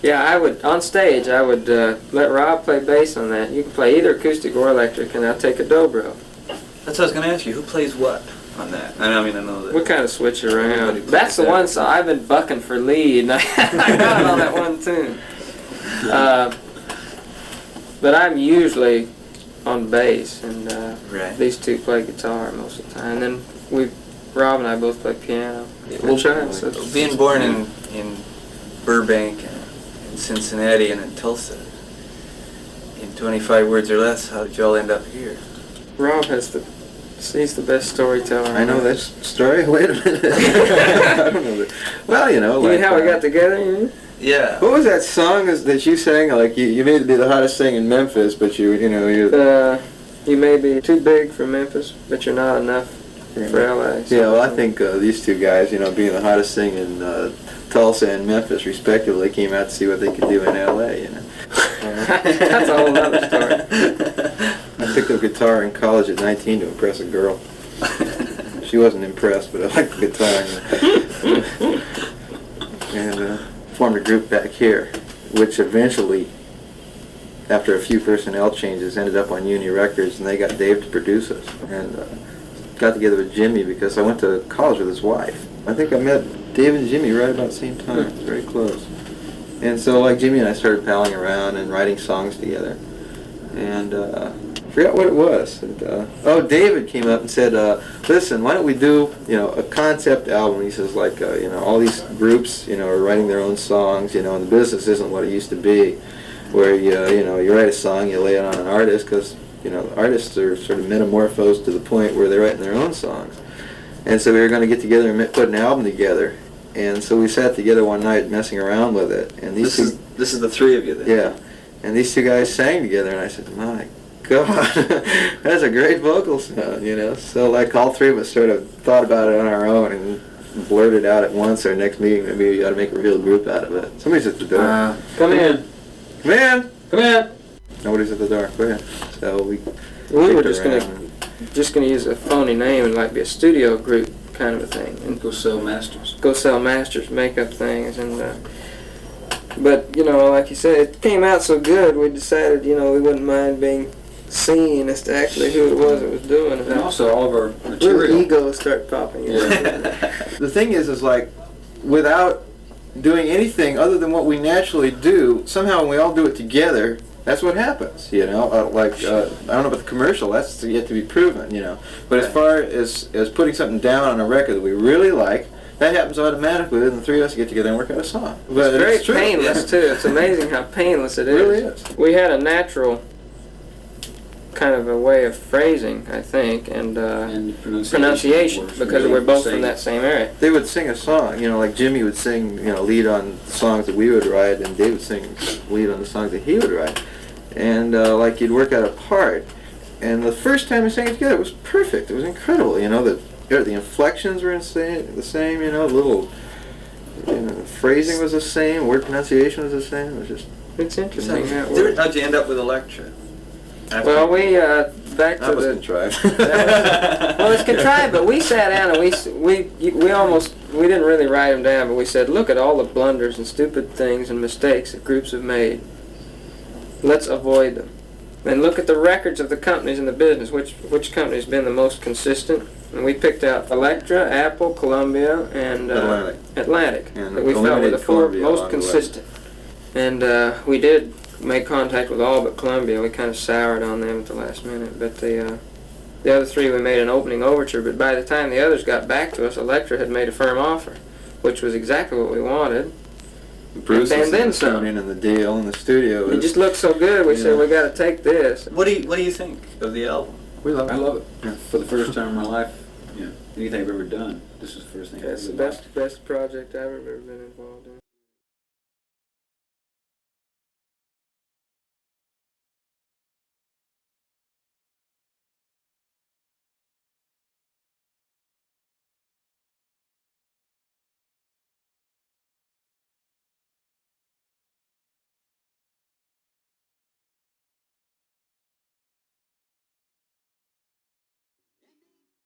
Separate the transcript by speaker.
Speaker 1: Yeah, I would, on stage, I would let Rob play bass on that. You can play either acoustic or electric, and I'll take a dobro.
Speaker 2: That's what I was going to ask you. Who plays what on that? I mean, I know that.
Speaker 1: We kind of switch around. That's the one song I've been bucking for lead, and I got it on that one tune. But I'm usually on bass, and these two play guitar most of the time. And then Rob and I both play piano.
Speaker 2: Well, being born in Burbank and in Cincinnati and in Tulsa, in 25 words or less, how did you all end up here?
Speaker 1: Rob he's the best storyteller.
Speaker 3: I know that story. Wait a minute. I don't know that. Well, you know.
Speaker 1: You mean how we got together? You mean?
Speaker 2: Yeah.
Speaker 3: What was that song that you sang? Like you may be the hottest thing in Memphis, but you
Speaker 1: may be too big for Memphis, but you're not enough for LA.
Speaker 3: Yeah. Well, I think these two guys, being the hottest thing in Tulsa and Memphis, respectively, came out to see what they could do in LA.
Speaker 1: That's a whole other story.
Speaker 3: I picked up guitar in college at 19 to impress a girl. She wasn't impressed, but I liked the guitar. And formed a group back here, which eventually, after a few personnel changes, ended up on Uni Records, and they got Dave to produce us. And got together with Jimmy because I went to college with his wife. I think I met Dave and Jimmy right about the same time, very close. And so, like, Jimmy and I started palling around and writing songs together. And I forgot what it was. And, David came up and said, listen, why don't we do, a concept album? He says, like, all these groups, are writing their own songs, and the business isn't what it used to be, where you write a song, you lay it on an artist, because, artists are sort of metamorphosed to the point where they're writing their own songs. And so we were going to get together and put an album together. And so we sat together one night messing around with it. And
Speaker 2: this is the three of you then?
Speaker 3: Yeah. And these two guys sang together, and I said, my God, that's a great vocal sound, So like all three of us sort of thought about it on our own and blurted out at once our next meeting, maybe we ought to make a real group out of it. Somebody's at the door.
Speaker 1: Come in.
Speaker 3: Come in.
Speaker 1: Come in.
Speaker 3: Nobody's at the door. Go ahead. So we
Speaker 1: were just gonna use a phony name and like be a studio group kind of a thing, and
Speaker 2: go sell masters.
Speaker 1: Go sell masters, make up things, and but like you said, it came out so good. We decided we wouldn't mind being seen as to actually who it was that was doing it.
Speaker 2: And also all of our material.
Speaker 1: Little egos start popping in.
Speaker 3: The thing is like, without doing anything other than what we naturally do, somehow when we all do it together, that's what happens, I don't know about the commercial, that's yet to be proven, But as far as putting something down on a record that we really like, that happens automatically, and the three of us get together and work out a song. But
Speaker 1: it's very painless, too. It's amazing how painless it is.
Speaker 3: It really is.
Speaker 1: We had a natural kind of a way of phrasing, I think, and pronunciation because we're both from that same area.
Speaker 3: They would sing a song, like Jimmy would sing, lead on songs that we would write, and Dave would sing lead on the songs that he would write. And like you'd work out a part, and the first time we sang it together, it was perfect. It was incredible. The inflections were the same. Little, the phrasing was the same. Word pronunciation was the same. It was just.
Speaker 1: It's interesting.
Speaker 2: How'd you end up with Electra?
Speaker 1: Well, we back to
Speaker 3: that was contrived.
Speaker 1: Well, it's contrived, but we sat down and we didn't really write them down, but we said, look at all the blunders and stupid things and mistakes that groups have made. Let's avoid them. And look at the records of the companies in the business. Which company's been the most consistent? And we picked out Elektra, Apple, Columbia, and Atlantic.
Speaker 3: And
Speaker 1: that we felt were the four most consistent. And we did make contact with all but Columbia. We kind of soured on them at the last minute. But the other three, we made an opening overture. But by the time the others got back to us, Elektra had made a firm offer, which was exactly what we wanted.
Speaker 3: Bruce
Speaker 1: and then
Speaker 3: was coming in the deal in the studio.
Speaker 1: It just looked so good. We said we got to take this.
Speaker 2: What do you think of the album?
Speaker 3: We love it.
Speaker 4: I love it. Yeah. For the first time in my life, anything I've ever done, this is the first thing.
Speaker 1: That's the best project I've ever been involved in.